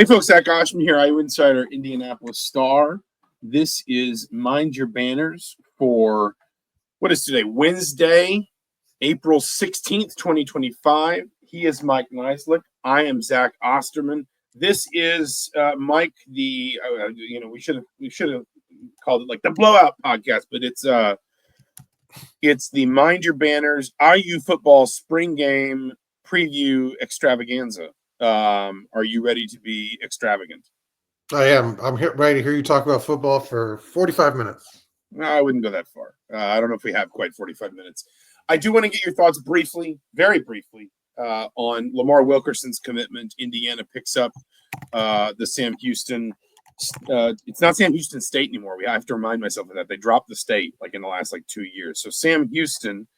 Hey folks, Zach Osterman here, IU Insider, Indianapolis Star. This is Mind Your Banners for, what is today, Wednesday, April 16th, 2025. He is Mike Niziolek. I am Zach Osterman. This is Mike, we should have called it like the Blowout Podcast, but it's the Mind Your Banners IU football spring game preview extravaganza. Are you ready to be extravagant? I am. I'm ready to hear you talk about football for 45 minutes. No, I wouldn't go that far. I don't know if we have quite 45 minutes. I do want to get your thoughts very briefly, on Lamar Wilkerson's commitment. Indiana picks up the Sam Houston. It's not Sam Houston State anymore. I have to remind myself of that. They dropped the state like in the last 2 years. So Sam Houston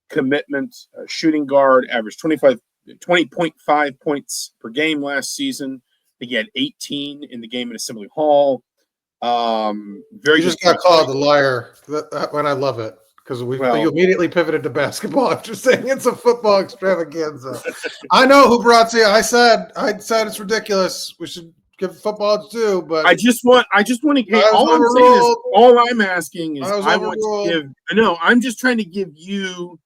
commitment, shooting guard, averaged 20.5 points per game last season. I think he had 18 in the game at Assembly Hall. You just got called a liar, when I love it, because you immediately pivoted to basketball after saying it's a football extravaganza. I know who brought to you. I said it's ridiculous. We should give football its due, but I just want to get all I'm asking is I'm just trying to give you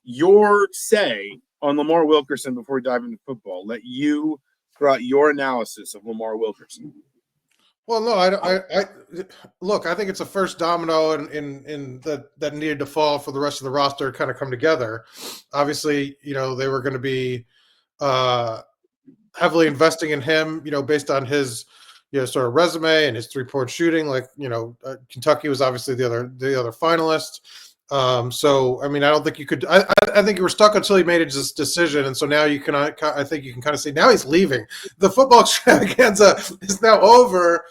your say on Lamar Wilkerson before we dive into football. Let you throw out your analysis of Lamar Wilkerson. Well, no, I think it's a first domino in that needed to fall for the rest of the roster to kind of come together. Obviously, they were going to be heavily investing in him, based on his sort of resume and his 3-point shooting. Kentucky was obviously the other finalist. So I don't think you could. I think you were stuck until he made his decision, and so now you can. I think you can kind of see now he's leaving. The football extravaganza is now over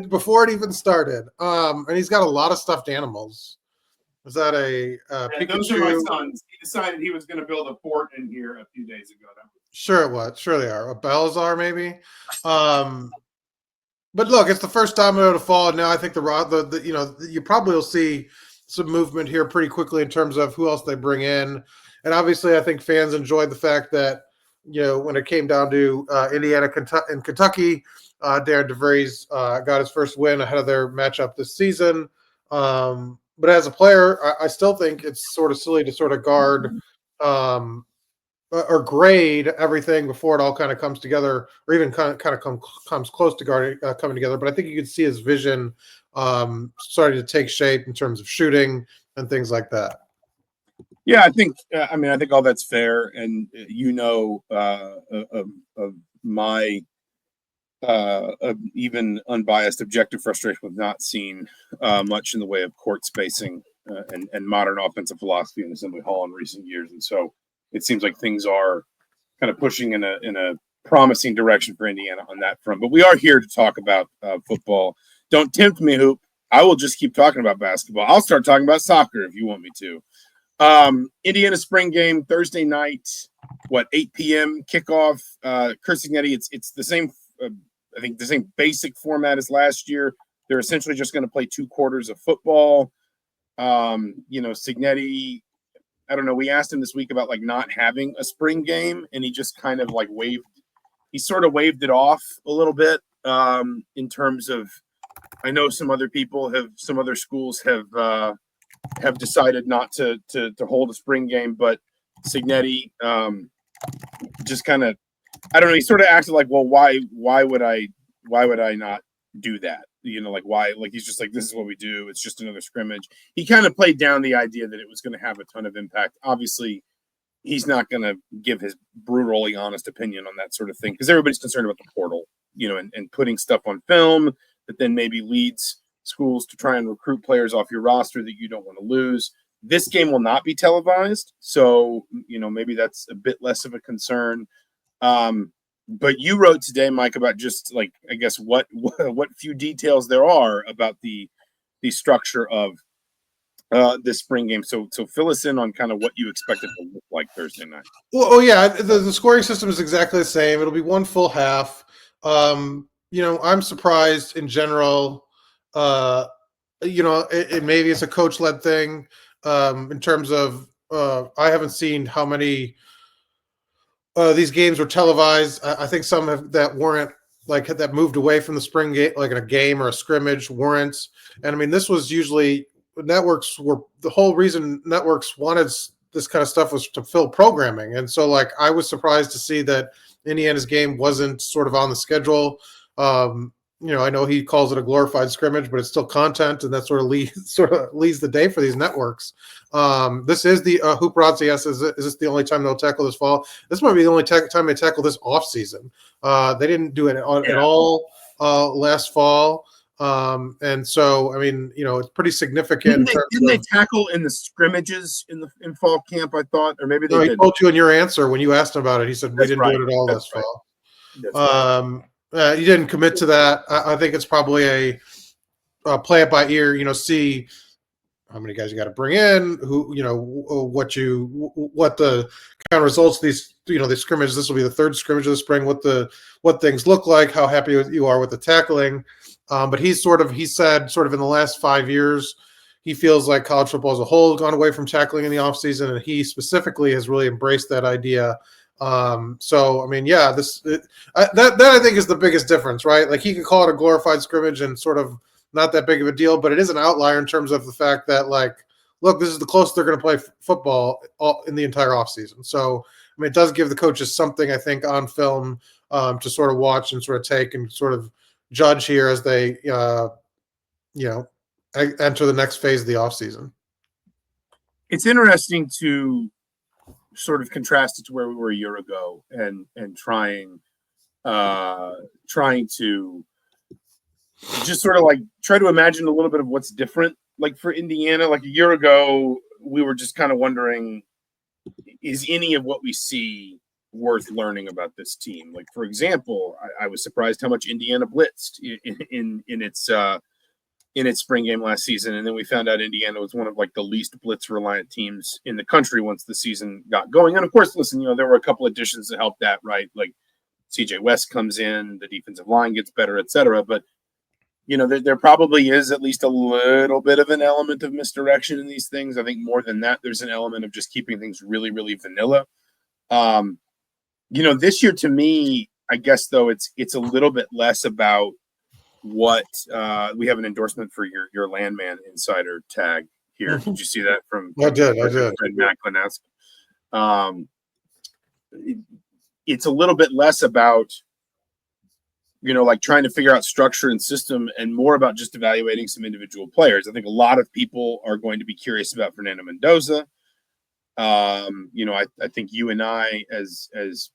before it even started. And he's got a lot of stuffed animals. Was that a Pikachu? Those are my sons. He decided he was going to build a fort in here a few days ago. Sure, it was. Sure, they are. A Balazar, maybe. But look, it's the first domino to fall, and now I think you probably will see some movement here pretty quickly in terms of who else they bring in. And obviously I think fans enjoyed the fact that, when it came down to Indiana and Kentucky, Darren DeVries got his first win ahead of their matchup this season. But as a player, I still think it's sort of silly to sort of guard or grade everything before it all kind of comes together, or even comes close to coming together. But I think you can see his vision starting to take shape in terms of shooting and things like that. Yeah, I think all that's fair, and of my even unbiased objective frustration with not seeing much in the way of court spacing and modern offensive philosophy in Assembly Hall in recent years, and so it seems like things are kind of pushing in a promising direction for Indiana on that front. But we are here to talk about football. Don't tempt me, Hoop. I will just keep talking about basketball. I'll start talking about soccer if you want me to. Indiana spring game Thursday night, 8 p.m. kickoff. Curt Cignetti, it's the same. I think the same basic format as last year. They're essentially just going to play 2 quarters of football. Cignetti, I don't know. We asked him this week about not having a spring game, and he just kind of waved it off a little bit in terms of. I know some other schools have decided not to hold a spring game, but Cignetti just kind of, I don't know. He sort of acted like, well, why would I not do that? Why? He's just this is what we do. It's just another scrimmage. He kind of played down the idea that it was going to have a ton of impact. Obviously, he's not going to give his brutally honest opinion on that sort of thing because everybody's concerned about the portal, and putting stuff on film that then maybe leads schools to try and recruit players off your roster that you don't want to lose. This game will not be televised, so maybe that's a bit less of a concern. But you wrote today, Mike, about just I guess what few details there are about the structure of this spring game. So fill us in on kind of what you expect it to look like Thursday night. Well, yeah, the scoring system is exactly the same. It'll be one full half. I'm surprised in general. Maybe it's a coach-led thing in terms of I haven't seen how many these games were televised. I think some that weren't like that moved away from the spring game, like in a game or a scrimmage warrants. And I mean, this was usually networks were the whole reason networks wanted this kind of stuff was to fill programming. And so like I was surprised to see that Indiana's game wasn't sort of on the schedule. I know he calls it a glorified scrimmage, but it's still content, and that sort of leads the day for these networks. This is the Hoop Razzi asks, is this the only time they'll tackle this fall? This might be the only time they tackle this off season. They didn't do it at all last fall. And so, I mean, it's pretty significant. Didn't they tackle in the scrimmages in fall camp, I thought? Or maybe they did. He told you in your answer when you asked him about it. He said, we didn't do it at all this fall. You didn't commit to that. I think it's probably a play it by ear, see how many guys you got to bring in, what the kind of results of these, these scrimmages. This will be the third scrimmage of the spring, what things look like, how happy you are with the tackling. But he said in the last 5 years, he feels like college football as a whole has gone away from tackling in the offseason, and he specifically has really embraced that idea. So I mean, yeah, that I think is the biggest difference, right? Like he could call it a glorified scrimmage and sort of not that big of a deal, but it is an outlier in terms of the fact that, like, look, this is the closest they're going to play football in the entire offseason. So I mean, it does give the coaches something, I think, on film to sort of watch and sort of take and sort of judge here as they enter the next phase of the offseason. It's interesting to sort of contrast it to where we were a year ago and trying to just sort of like try to imagine a little bit of what's different. Like for Indiana, like a year ago, we were just kind of wondering, is any of what we see worth learning about this team? Like, for example, I was surprised how much Indiana blitzed in its spring game last season, and then we found out Indiana was one of like the least blitz reliant teams in the country once the season got going. And of course, listen, there were a couple additions that helped that, right? Like CJ West comes in, the defensive line gets better, etc. But there probably is at least a little bit of an element of misdirection in these things. I think more than that, there's an element of just keeping things really, really vanilla. This year to me, I guess though, it's a little bit less about what we have an endorsement for your Landman Insider tag here. Did you see that from? I did. Fred Macklin-esque. It's a little bit less about like trying to figure out structure and system, and more about just evaluating some individual players. I think a lot of people are going to be curious about Fernando Mendoza. I think you and I, as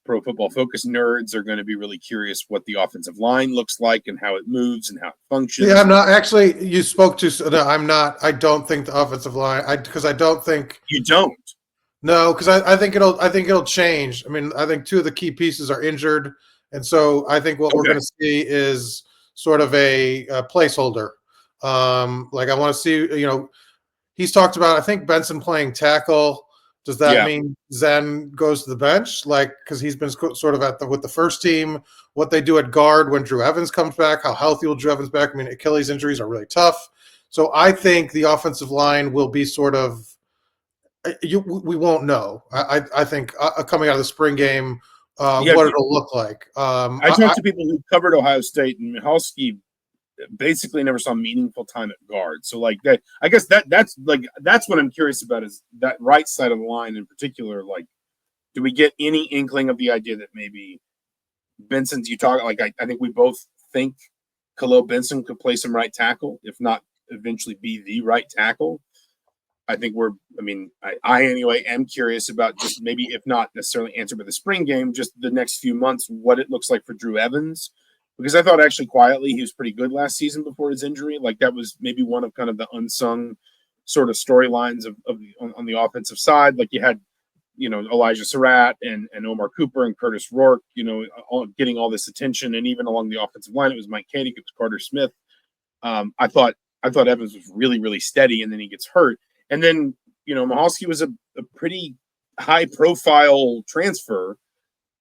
Pro Football Focus nerds, are going to be really curious what the offensive line looks like and how it moves and how it functions. Yeah, I'm not actually. You spoke to. No, I'm not. I don't think the offensive line. Because I don't think you don't. No, because I think it'll change. I mean, I think two of the key pieces are injured, and so I think what we're going to see is sort of a placeholder. Like I want to see. He's talked about, I think, Benson playing tackle. Does that mean Zen goes to the bench? Like, because he's been sort of with the first team, what they do at guard when Drew Evans comes back, how healthy will Drew Evans back? I mean, Achilles injuries are really tough. So I think the offensive line will be sort of, we won't know. I think coming out of the spring game, what it'll look like. I talked to people who covered Ohio State, and Michalski basically never saw meaningful time at guard. So like that, I guess that's what I'm curious about, is that right side of the line in particular. Like, do we get any inkling of the idea that maybe Benson's, I think we both think Khalil Benson could play some right tackle, if not eventually be the right tackle. I think I anyway am curious about just maybe, if not necessarily answer by the spring game, just the next few months, what it looks like for Drew Evans. Because I thought actually quietly he was pretty good last season before his injury. Like that was maybe one of kind of the unsung sort of storylines on the offensive side. Like you had, Elijah Surratt and Omar Cooper and Curtis Rourke, getting all this attention. And even along the offensive line, it was Mike Koenig, it was Carter Smith. I thought Evans was really, really steady, and then he gets hurt. And then, Michalski was a pretty high profile transfer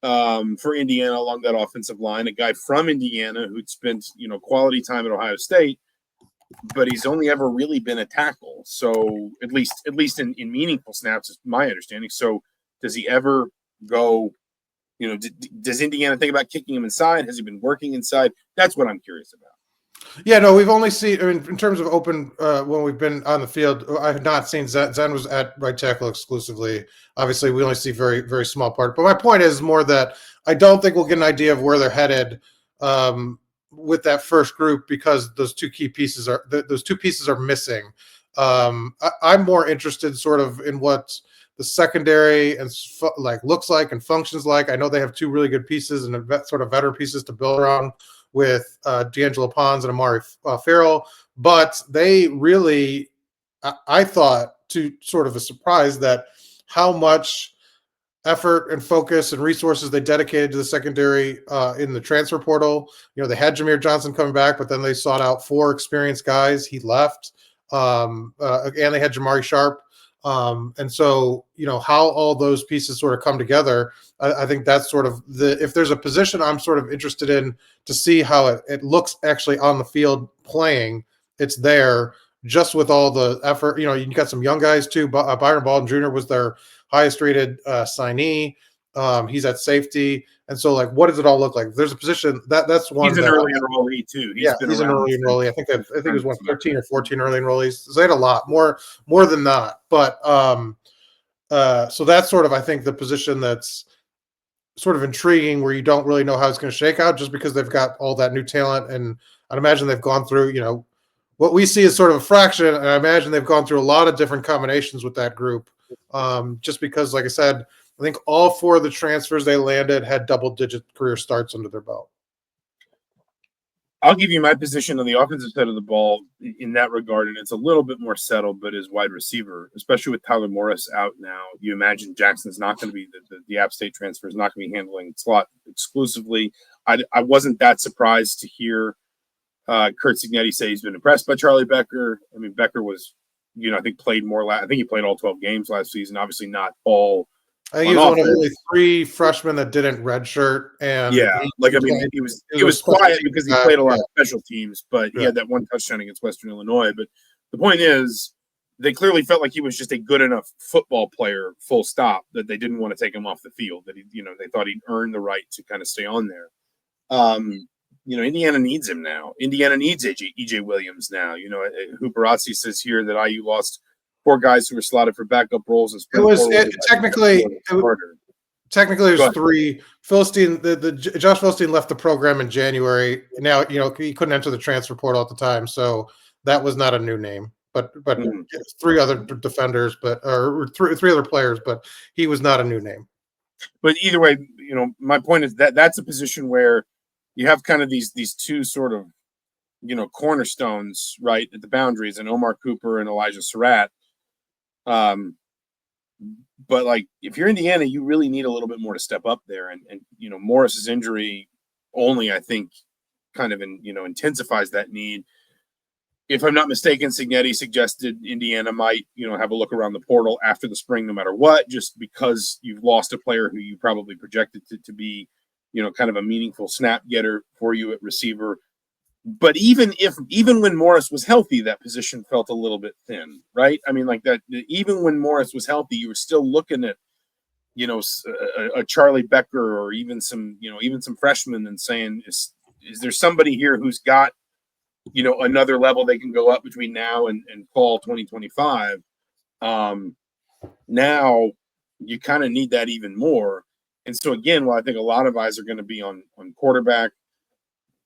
for Indiana along that offensive line, a guy from Indiana who'd spent, quality time at Ohio State, but he's only ever really been a tackle. So at least in meaningful snaps, is my understanding. So does he ever go, does Indiana think about kicking him inside? Has he been working inside? That's what I'm curious about. Yeah, no, we've only seen, I mean, in terms of open, when we've been on the field, I have not seen Zen. Zen was at right tackle exclusively. Obviously, we only see very, very small part. But my point is more that I don't think we'll get an idea of where they're headed with that first group because those two pieces are missing. I'm more interested sort of in what the secondary and looks like and functions like. I know they have two really good pieces and sort of veteran pieces to build around with D'Angelo Pons and Amari Farrell, but they really, I thought, to sort of a surprise, that how much effort and focus and resources they dedicated to the secondary in the transfer portal. They had Jameer Johnson coming back, but then they sought out 4 experienced guys. He left, and they had Jamari Sharp. And so, how all those pieces sort of come together, I think that's sort of if there's a position I'm sort of interested in to see how it looks actually on the field playing, it's there just with all the effort. You got some young guys too. Byron Baldwin Jr. was their highest rated signee. He's at safety. And so, what does it all look like? There's a position that's one. He's an early enrollee too. He's an early enrollee. I think it was 13 or 14 early enrollees. So they had a lot more than not. But so that's sort of, I think, the position that's sort of intriguing, where you don't really know how it's going to shake out, just because they've got all that new talent. And I'd imagine they've gone through, what we see is sort of a fraction. And I imagine they've gone through a lot of different combinations with that group, just because, like I said, I think all 4 of the transfers they landed had double-digit career starts under their belt. I'll give you my position on the offensive side of the ball in that regard, and it's a little bit more settled, but as wide receiver, especially with Tyler Morris out now, you imagine Jackson's not going to be the App State transfer is not going to be handling slot exclusively. I wasn't that surprised to hear Curt Cignetti say he's been impressed by Charlie Becker. I mean, Becker was, I think played more. I think he played all 12 games last season. Obviously, not all. I think he was one of only 3 freshmen that didn't redshirt. And he was quiet because he played a lot of special teams, but he had that one touchdown against Western Illinois. But the point is, they clearly felt like he was just a good enough football player, full stop, that they didn't want to take him off the field. That they thought he'd earned the right to kind of stay on there. Indiana needs him now. Indiana needs EJ Williams now. Huberazzi says here that IU lost 4 guys who were slotted for backup roles. And technically it was 3. Philistine, Josh Philistine left the program in January. Now, he couldn't enter the transfer portal at the time, so that was not a new name. But 3 other defenders, or 3 other players, but he was not a new name. But either way, my point is that's a position where you have kind of these 2 sort of, cornerstones right at the boundaries, and Omar Cooper and Elijah Surratt. But if you're Indiana, you really need a little bit more to step up there, and Morris's injury only, I think, kind of intensifies that need. If I'm not mistaken, Cignetti suggested Indiana might have a look around the portal after the spring, no matter what, just because you've lost a player who you probably projected to be kind of a meaningful snap getter for you at receiver. But even when Morris was healthy, that position felt a little bit thin, right? I mean, even when Morris was healthy, you were still looking at, a Charlie Becker or even some freshmen and saying, is there somebody here who's got, another level they can go up between now and fall 2025? Now you kind of need that even more. And so again, I think a lot of eyes are going to be on quarterback.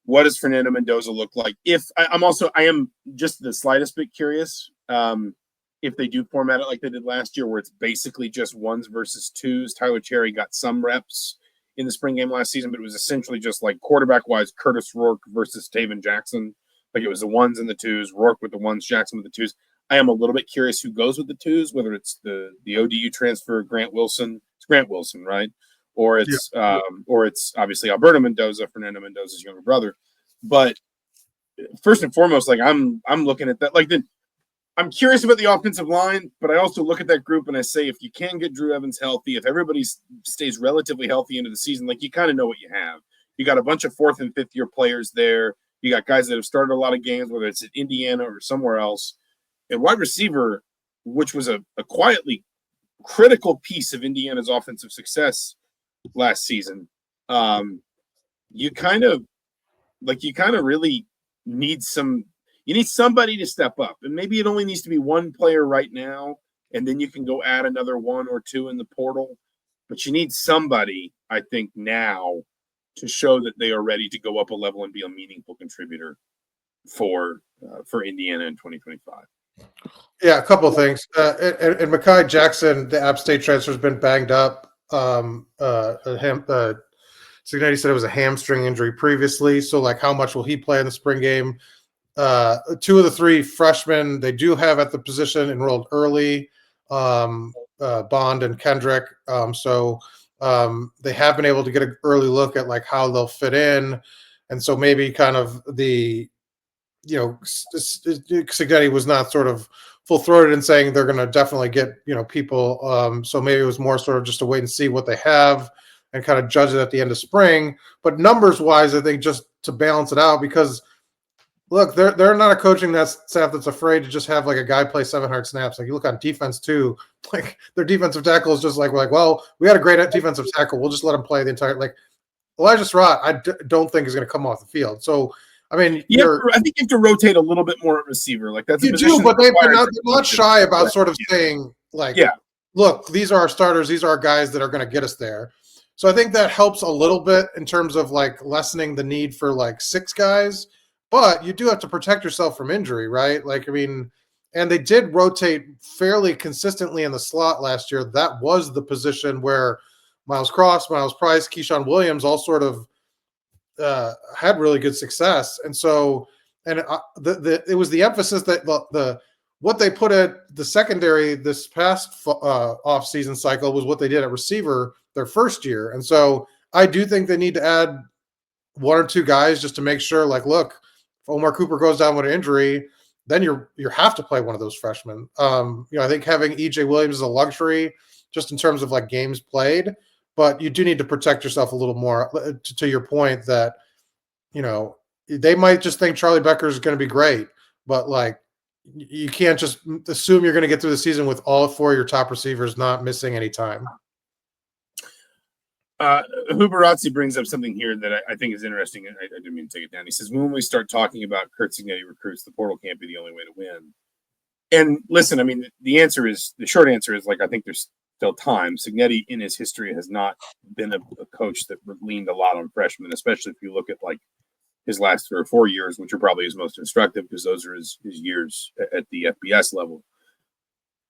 What does Fernando Mendoza look like? I am just the slightest bit curious if they do format it like they did last year, where it's basically just 1s versus 2s. Tyler Cherry got some reps in the spring game last season, but it was essentially just quarterback-wise, Curtis Rourke versus Taven Jackson. It was the 1s and the 2s, Rourke with the 1s, Jackson with the 2s. I am a little bit curious who goes with the 2s, whether it's the ODU transfer, Grant Wilson. It's Grant Wilson, right? Or it's obviously Alberto Mendoza, Fernando Mendoza's younger brother. But first and foremost, I'm looking at that. I'm curious about the offensive line, but I also look at that group and I say, if you can get Drew Evans healthy, if everybody stays relatively healthy into the season, you kind of know what you have. You got a bunch of 4th and 5th year players there. You got guys that have started a lot of games, whether it's at Indiana or somewhere else. And wide receiver, which was a quietly critical piece of Indiana's offensive success last season. You kind of really need somebody to step up, and maybe it only needs to be one player right now, and then you can go add another one or two in the portal. But you need somebody, I think, now to show that they are ready to go up a level and be a meaningful contributor for Indiana in 2025. Yeah, a couple of things. And Mekhi Jackson, the App State transfer, has been banged up. Cignetti said it was a hamstring injury previously. So, like, how much will he play in the spring game? Two of the three freshmen they do have at the position enrolled early, Bond and Kendrick. So they have been able to get an early look at like how they'll fit in. And so maybe kind of Cignetti was not sort of full-throated in saying they're going to definitely get, people. So maybe it was more sort of just to wait and see what they have and kind of judge it at the end of spring. But numbers-wise, I think just to balance it out, because look, they're not a coaching staff that's afraid to just have like a guy play 700 snaps. Like you look on defense too, like their defensive tackle is just like, well, we had a great defensive tackle. We'll just let him play the entire, like Elijah Surratt, I don't think is going to come off the field. So, I mean, I think you have to rotate a little bit more at receiver. Like that's you do, but they're not shy about sort of saying like, look, these are our starters. These are our guys that are going to get us there. So I think that helps a little bit in terms of like lessening the need for like six guys. But you do have to protect yourself from injury, right? Like, I mean, and they did rotate fairly consistently in the slot last year. That was the position where Miles Cross, Miles Price, Keyshawn Williams all sort of had really good success. And so, and it was the emphasis that what they put at the secondary this past off-season cycle was what they did at receiver their first year. And so I do think they need to add one or two guys just to make sure, like, look, if Omar Cooper goes down with an injury, then you have to play one of those freshmen. I think having EJ Williams is a luxury just in terms of like games played, but you do need to protect yourself a little more to your point that, they might just think Charlie Becker is going to be great, but like you can't just assume you're going to get through the season with all four of your top receivers not missing any time. Huberazzi brings up something here that I think is interesting. I didn't mean to take it down. He says, when we start talking about Curt Cignetti recruits, the portal can't be the only way to win. And listen, I mean, the short answer is like, I think there's still time. Cignetti in his history has not been a coach that leaned a lot on freshmen, especially if you look at like his last 3 or 4 years, which are probably his most instructive because those are his years at the FBS level.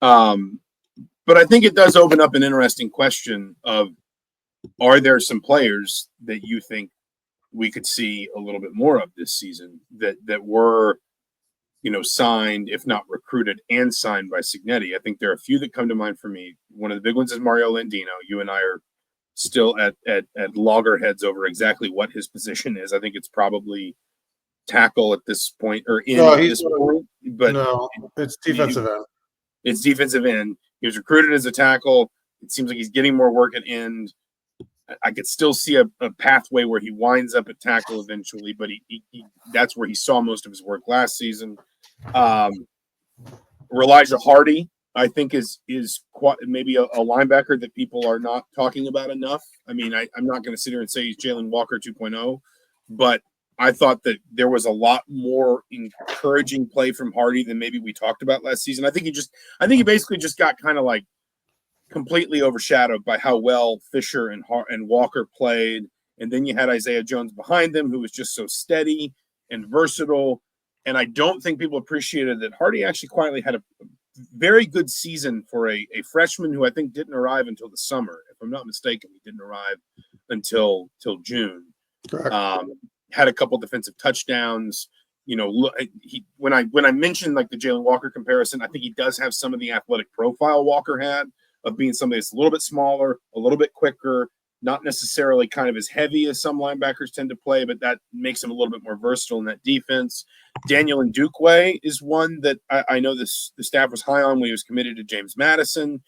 But I think it does open up an interesting question of, are there some players that you think we could see a little bit more of this season that were, signed, if not recruited and signed by Cignetti? I think there are a few that come to mind for me. One of the big ones is Mario Landino. You and I are still at loggerheads over exactly what his position is. I think it's probably tackle at this point or this point, but no, it's defensive end. It's defensive end. He was recruited as a tackle. It seems like he's getting more work at end. I could still see a pathway where he winds up at tackle eventually, but he that's where he saw most of his work last season. Elijah Hardy, I think, is quite, maybe a linebacker that people are not talking about enough. I mean, I'm not going to sit here and say he's Jalen Walker 2.0, but I thought that there was a lot more encouraging play from Hardy than maybe we talked about last season. I think he basically just got kind of like completely overshadowed by how well Fisher and Walker played. And then you had Isaiah Jones behind them, who was just so steady and versatile. And I don't think people appreciated that Hardy actually quietly had a very good season for a freshman who I think didn't arrive until the summer. If I'm not mistaken, he didn't arrive until June. Had a couple defensive touchdowns. When I mentioned like the Jalen Walker comparison, I think he does have some of the athletic profile Walker had, of being somebody that's a little bit smaller, a little bit quicker, not necessarily kind of as heavy as some linebackers tend to play, but that makes him a little bit more versatile in that defense. Daniel Ndukwe is one that I know the staff was high on when he was committed to James Madison.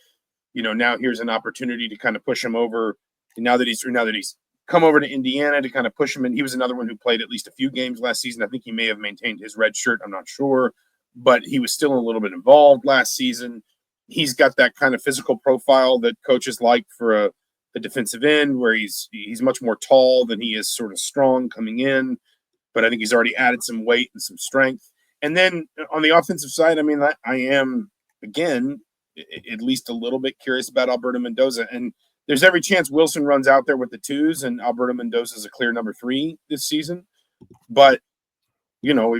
Now here's an opportunity to kind of push him over. And now that he's come over to Indiana to kind of push him in. He was another one who played at least a few games last season. I think he may have maintained his red shirt. I'm not sure, but he was still a little bit involved last season. He's got that kind of physical profile that coaches like for a defensive end where he's much more tall than he is sort of strong coming in, but I think he's already added some weight and some strength. And then on the offensive side, I mean, I am, again, at least a little bit curious about Alberto Mendoza. And there's every chance Wilson runs out there with the twos and Alberto Mendoza is a clear number 3 this season. But, you know,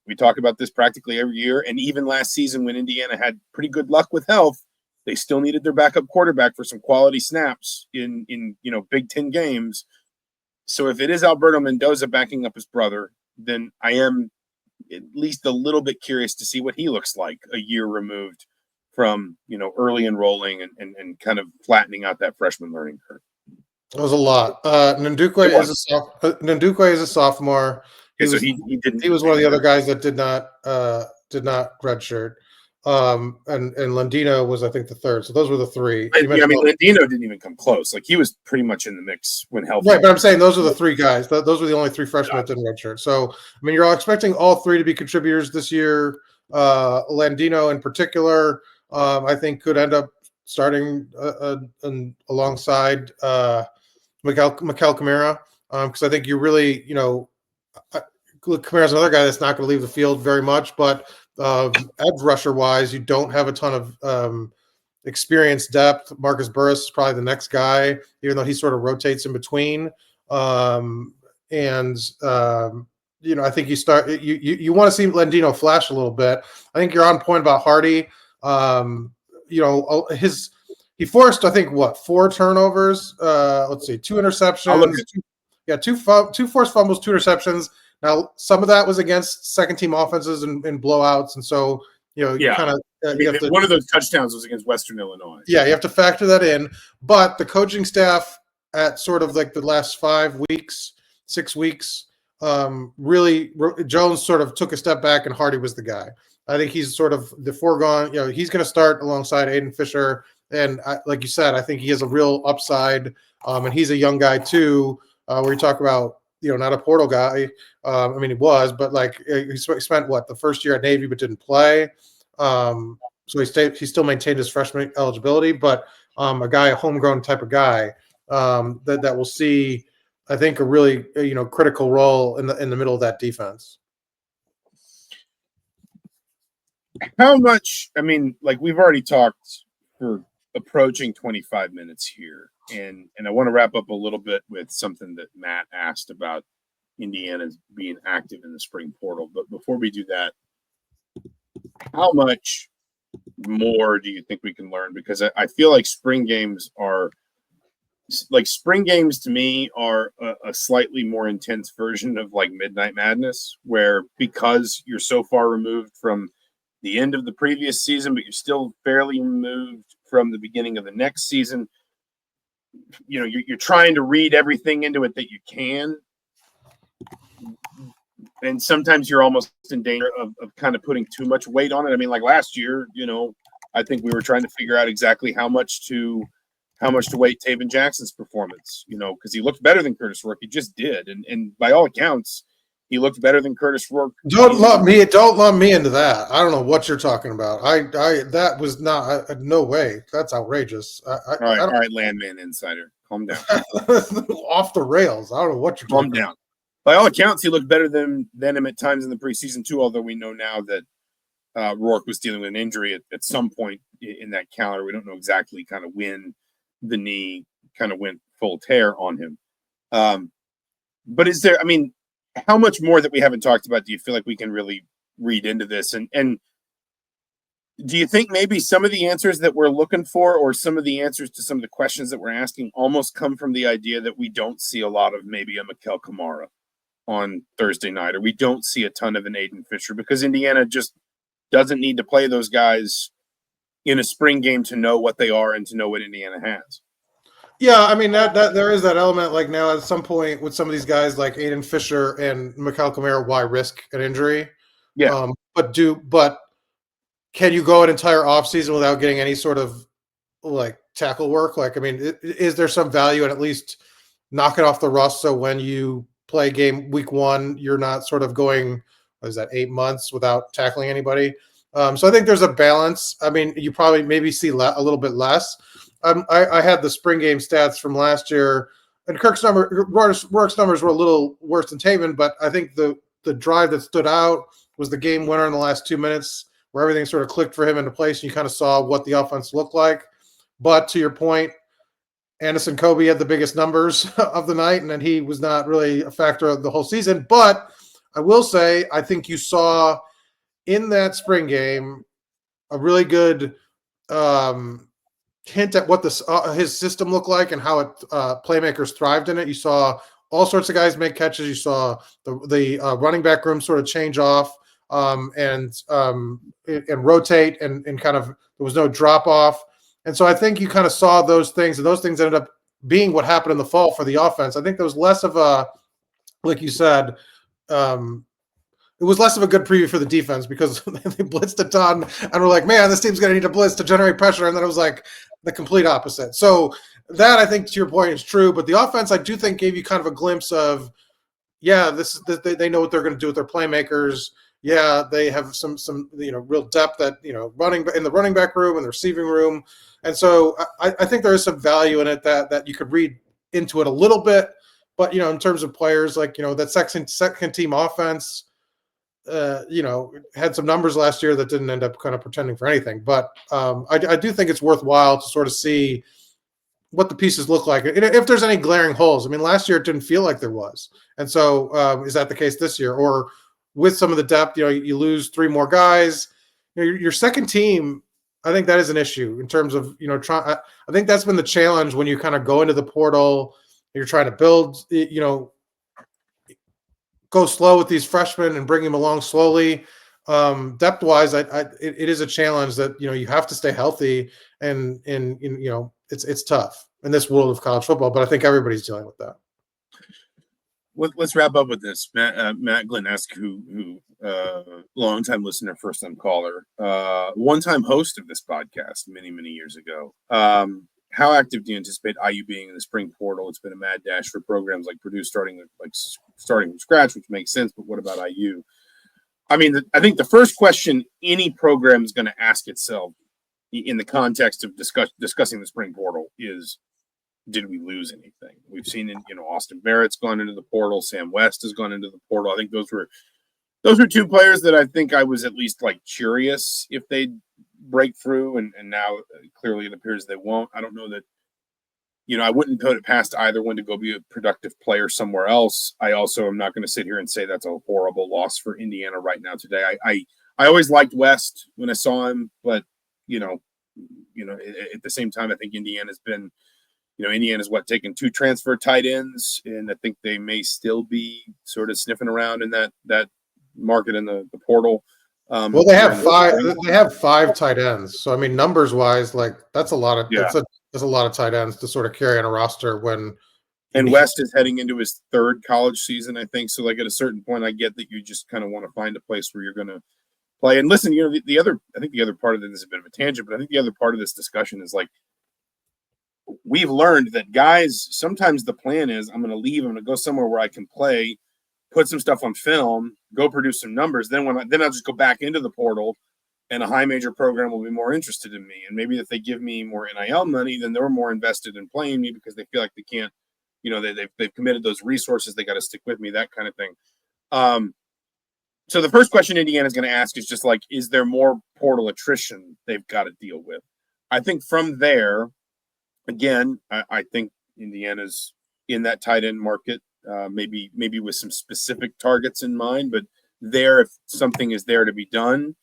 we talk about this practically every year. And even last season when Indiana had pretty good luck with health, they still needed their backup quarterback for some quality snaps in Big Ten games. So if it is Alberto Mendoza backing up his brother, then I am at least a little bit curious to see what he looks like a year removed from, early enrolling and kind of flattening out that freshman learning curve. It was a lot. Ndukwe is a sophomore. Okay, so he didn't. He was one of the other guys that did not redshirt. And Landino was, I think, the third. So those were the 3. Landino didn't even come close. Like, he was pretty much in the mix when healthy. Right, but I'm saying those are the 3 guys. Those were the only 3 freshmen that didn't redshirt. So, I mean, you're all expecting all 3 to be contributors this year. Landino in particular, I think, could end up starting alongside Mikel Kamara, because I think you really, Kamara's another guy that's not going to leave the field very much, but edge rusher wise, you don't have a ton of experience depth. Marcus Burris is probably the next guy, even though he sort of rotates in between. I think you want to see Landino flash a little bit. I think you're on point about Hardy. He forced, I think, 4 turnovers. Let's see, 2 interceptions. Two forced fumbles, 2 interceptions. Now, some of that was against second-team offenses and blowouts, and so one of those touchdowns was against Western Illinois. Yeah, you have to factor that in. But the coaching staff at sort of like the last 6 weeks, really, Jones sort of took a step back, and Hardy was the guy. I think he's sort of the foregone. He's going to start alongside Aiden Fisher, and like you said, I think he has a real upside, and he's a young guy too. Where you talk about, not a portal guy. He was, but like he spent the first year at Navy but didn't play. So he still maintained his freshman eligibility, but a homegrown type of guy that will see, I think, a really critical role in the middle of that defense. How much? We've already talked for approaching 25 minutes here. And I want to wrap up a little bit with something that Matt asked about Indiana's being active in the spring portal. But before we do that, how much more do you think we can learn? Because I feel like spring games to me are a slightly more intense version of like Midnight Madness, where because you're so far removed from the end of the previous season, but you're still fairly removed from the beginning of the next season, you're trying to read everything into it that you can. And sometimes you're almost in danger of kind of putting too much weight on it. Like last year, I think we were trying to figure out exactly how much to weight Taven Jackson's performance, because he looked better than Curtis Rourke. He just did. And by all accounts, he looked better than Curtis Rourke. Don't lump me into that. I don't know what you're talking about. That was not no way. That's outrageous. All right, Landman Insider, calm down. Off the rails. I don't know what you're talking about. Calm down. By all accounts, he looked better than him at times in the preseason too. Although we know now that Rourke was dealing with an injury at some point in that calendar. We don't know exactly kind of when the knee kind of went full tear on him. But is there? How much more that we haven't talked about do you feel like we can really read into this? And do you think maybe some of the answers that we're looking for, or some of the answers to some of the questions that we're asking, almost come from the idea that we don't see a lot of maybe a Mikel Kamara on Thursday night, or we don't see a ton of an Aiden Fisher, because Indiana just doesn't need to play those guys in a spring game to know what they are and to know what Indiana has? Yeah, that there is that element. Like now, at some point with some of these guys like Aiden Fisher and Mikel Kamara, why risk an injury? Yeah. But can you go an entire offseason without getting any sort of like tackle work? Is there some value in at least knocking off the rust so when you play game week 1, you're not sort of going, 8 months without tackling anybody? So I think there's a balance. You probably maybe see a little bit less. I had the spring game stats from last year, and Rourke's numbers were a little worse than Taven, but I think the drive that stood out was the game winner in the last 2 minutes, where everything sort of clicked for him into place, and you kind of saw what the offense looked like. But to your point, Anderson Kobe had the biggest numbers of the night, and then he was not really a factor of the whole season. But I will say, I think you saw in that spring game a really good hint at what his system looked like and how it playmakers thrived in it. You saw all sorts of guys make catches. You saw the running back room sort of change off and rotate and kind of there was no drop off. And so I think you kind of saw those things, and those things ended up being what happened in the fall for the offense. I think there was less of a, like you said, it was less of a good preview for the defense because they blitzed a ton and we're like, man, this team's going to need to blitz to generate pressure. And then it was like the complete opposite. So that, I think, to your point, is true. But the offense, I do think, gave you kind of a glimpse of, yeah, they know what they're going to do with their playmakers. Yeah, they have some real depth that, running in the running back room and the receiving room. And so I think there is some value in it that you could read into it a little bit. But, in terms of players, like, that second team offense, had some numbers last year that didn't end up kind of pretending for anything. But I do think it's worthwhile to sort of see what the pieces look like. If there's any glaring holes. I mean, last year it didn't feel like there was. And so is that the case this year? Or with some of the depth, you lose 3 more guys. Your second team, I think that is an issue in terms of, I think that's been the challenge when you kind of go into the portal, you're trying to build, go slow with these freshmen and bring them along slowly. Depth wise, it is a challenge that, you have to stay healthy and it's tough in this world of college football, but I think everybody's dealing with that. Let's wrap up with this. Matt Glennesk, who longtime listener, first time caller, one-time host of this podcast many, many years ago. How active do you anticipate IU being in the spring portal? It's been a mad dash for programs like Purdue starting from scratch, which makes sense. But what about IU? I mean, I think the first question any program is going to ask itself in the context of discussing the spring portal is, did we lose anything? We've seen, Austin Barrett's gone into the portal. Sam West has gone into the portal. I think those were 2 players that I think I was at least curious if they'd break through, and now clearly it appears they won't. I don't know that, I wouldn't put it past either one to go be a productive player somewhere else. I also am not going to sit here and say that's a horrible loss for Indiana right now today. I always liked West when I saw him, but at the same time, I think Indiana's been, Indiana's taken 2 transfer tight ends, and I think they may still be sort of sniffing around in that market in the portal. Well, they have 5. They have 5 tight ends. So I mean, numbers wise, that's a lot of that's a lot of tight ends to sort of carry on a roster when. And West is heading into his 3rd college season, I think. So at a certain point, I get that you just kind of want to find a place where you're going to play. And listen, the other part of this is a bit of a tangent, but I think the other part of this discussion is we've learned that guys, sometimes the plan is I'm going to leave, I'm going to go somewhere where I can play, put some stuff on film, go produce some numbers. Then I'll just go back into the portal, and a high major program will be more interested in me. And maybe if they give me more NIL money, then they're more invested in playing me because they feel like they can't, they've committed those resources. They got to stick with me, that kind of thing. So the first question Indiana's going to ask is just is there more portal attrition they've got to deal with? I think from there, again, I think Indiana's in that tight end market. Maybe with some specific targets in mind, but if something is there to be done.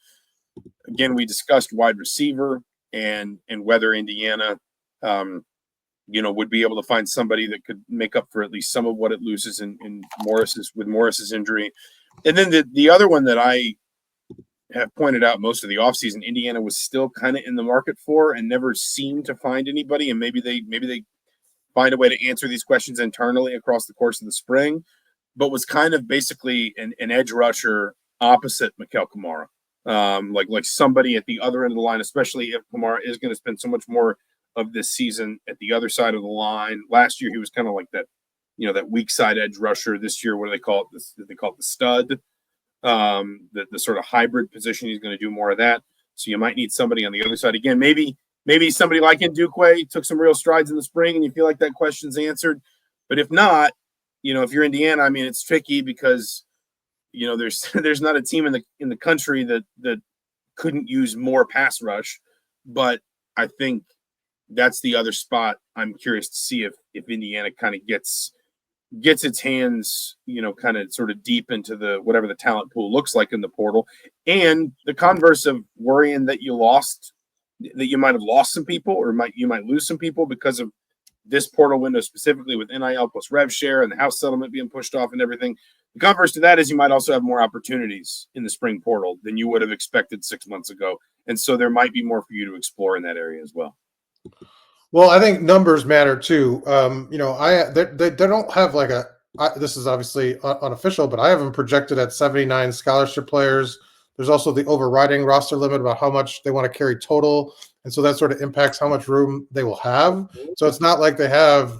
Again, we discussed wide receiver and whether Indiana, would be able to find somebody that could make up for at least some of what it loses in Morris's injury. And then the other one that I have pointed out most of the offseason, Indiana was still kind of in the market for and never seemed to find anybody. And maybe they find a way to answer these questions internally across the course of the spring, but was kind of basically an edge rusher opposite Mikel Kamara. Like somebody at the other end of the line, especially if Kamara is going to spend so much more of this season at the other side of the line. Last year, he was kind of like that, that weak side edge rusher. This year, what do they call it? They call it the stud, the sort of hybrid position. He's going to do more of that. So you might need somebody on the other side. Again, maybe maybe somebody like Ndukwe took some real strides in the spring and you feel like that question's answered. But if not, if you're Indiana, I mean, it's tricky because, there's not a team in the country that couldn't use more pass rush. But I think that's the other spot I'm curious to see if Indiana kind of gets its hands, kind of sort of deep into the whatever the talent pool looks like in the portal. And the converse of worrying that you might have lost some people or you might lose some people because of this portal window specifically with NIL plus rev share and the house settlement being pushed off and everything. The converse to that is you might also have more opportunities in the spring portal than you would have expected 6 months ago. And so there might be more for you to explore in that area as well. Well, I think numbers matter too. They don't have like this is obviously unofficial, but I have them projected at 79 scholarship players. There's also the overriding roster limit about how much they want to carry total. And so that sort of impacts how much room they will have. So it's not like they have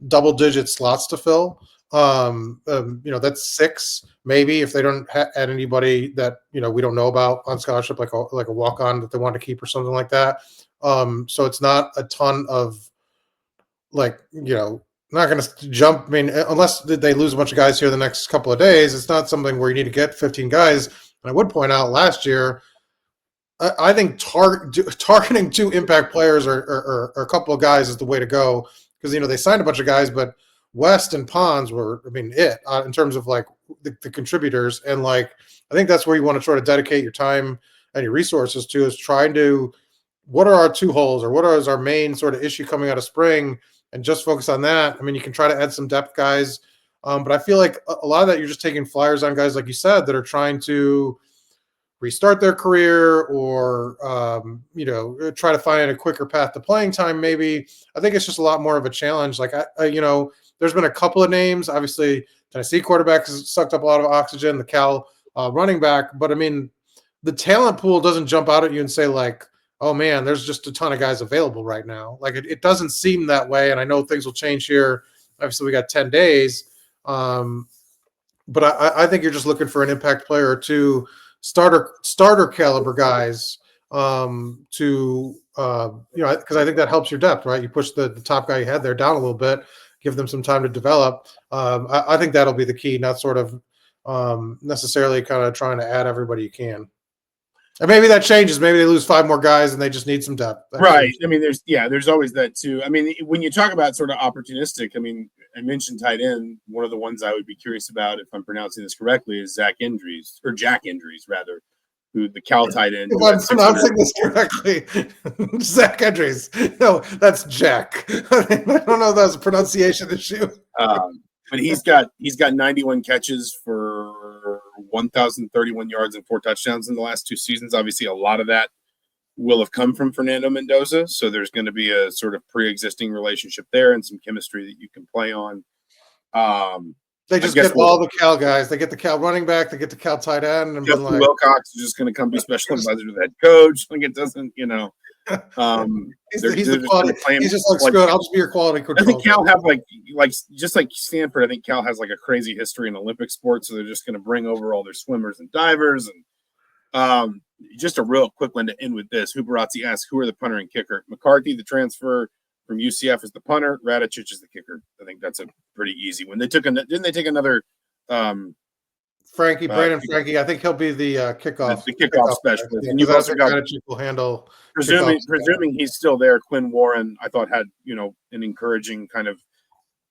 double-digit slots to fill. That's 6 maybe if they don't add anybody that we don't know about on scholarship, like a walk-on that they want to keep or something like that. So it's not a ton of not going to jump. I mean, unless they lose a bunch of guys here the next couple of days, it's not something where you need to get 15 guys. And I would point out last year, I think targeting 2 impact players or a couple of guys is the way to go because they signed a bunch of guys, but West and Pons were, in terms of like the contributors, and like I think that's where you want to try to dedicate your time and your resources to is trying to what are our 2 holes or what is our main sort of issue coming out of spring and just focus on that. I mean, you can try to add some depth guys, but I feel like a lot of that you're just taking flyers on guys like you said that are trying to restart their career or try to find a quicker path to playing time. Maybe I think it's just a lot more of a challenge. Like there's been a couple of names. Obviously, Tennessee quarterback has sucked up a lot of oxygen. The Cal running back, but I mean, the talent pool doesn't jump out at you and say like, oh man, there's just a ton of guys available right now. Like it doesn't seem that way. And I know things will change here. Obviously, we got 10 days, but I think you're just looking for an impact player or 2. Starter caliber guys because I think that helps your depth, right? You push the top guy you had there down a little bit, give them some time to develop. I think that'll be the key, not sort of necessarily kind of trying to add everybody you can. And maybe that changes. Maybe they lose 5 more guys and they just need some depth. Right. I mean, there's always that too. I mean, when you talk about sort of opportunistic, I mean, I mentioned tight end. One of the ones I would be curious about, if I'm pronouncing this correctly, is Jack Endries, rather, who the Cal tight end. If I'm pronouncing this correctly, Zach Endries. No, that's Jack. I don't know if that's a pronunciation issue. But he's got 91 catches for 1,031 yards and 4 touchdowns in the last 2 seasons. Obviously, a lot of that will have come from Fernando Mendoza. So there's going to be a sort of pre-existing relationship there and some chemistry that you can play on. They just get all the Cal guys. They get the Cal running back. They get the Cal tight end. And Justin Wilcox is just going to come be special advisor to the head coach. Like it doesn't, he's the quality. He's just like, screw it, I'll just be your quality control. I think Cal have like just like Stanford. I think Cal has like a crazy history in Olympic sports, so they're just going to bring over all their swimmers and divers. And just a real quick one to end with this. Huberazzi asks, "Who are the punter and kicker?" McCarthy, the transfer from UCF, is the punter. Radicic is the kicker. I think that's a pretty easy one. Didn't they take another? Frankie. I think he'll be the kickoff. The kickoff specialist. And you've also got Radicic will handle. Presuming he's still there, Quinn Warren, I thought had an encouraging kind of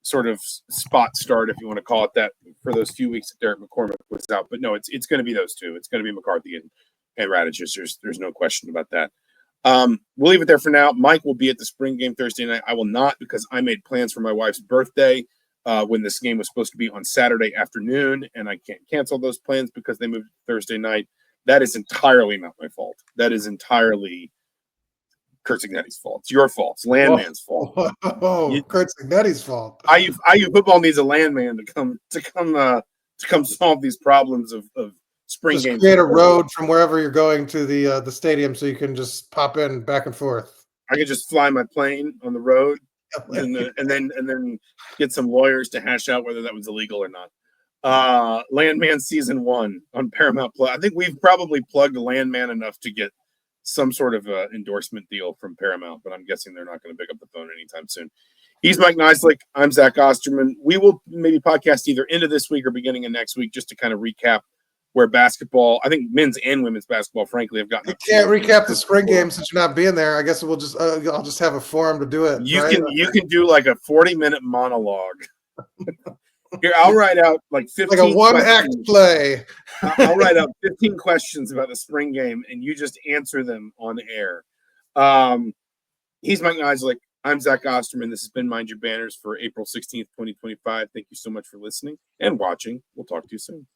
sort of spot start, if you want to call it that, for those few weeks that Derek McCormick was out. But no, it's going to be those 2. It's going to be McCarthy and Radicic. There's no question about that. We'll leave it there for now. Mike will be at the spring game Thursday night. I will not, because I made plans for my wife's birthday when this game was supposed to be on Saturday afternoon, and I can't cancel those plans because they moved to Thursday night. That is entirely not my fault. That is entirely Curt Cignetti's fault. It's your fault. It's Landman's fault. Curt Cignetti's fault. IU football needs a Landman to come solve these problems of spring games. Create a road from wherever you're going to the stadium, so you can just pop in back and forth. I could just fly my plane on the road, and then get some lawyers to hash out whether that was illegal or not. Landman season 1 on Paramount Plus. I think we've probably plugged Landman enough to get some sort of endorsement deal from Paramount, but I'm guessing they're not going to pick up the phone anytime soon. He's Mike Niziolek. I'm Zach Osterman. We will maybe podcast either into this week or beginning of next week just to kind of recap where basketball, I think men's and women's basketball, frankly, have gotten. You can't recap the spring game since you're not being there. I guess we'll just I'll just have a forum to do it. You can do like a 40-minute monologue. Here, I'll write out like 15 like a one-act play. I'll write out 15 questions about the spring game, and you just answer them on air. He's Mike Niziolek. I'm Zach Osterman. This has been Mind Your Banners for April 16th, 2025. Thank you so much for listening and watching. We'll talk to you soon.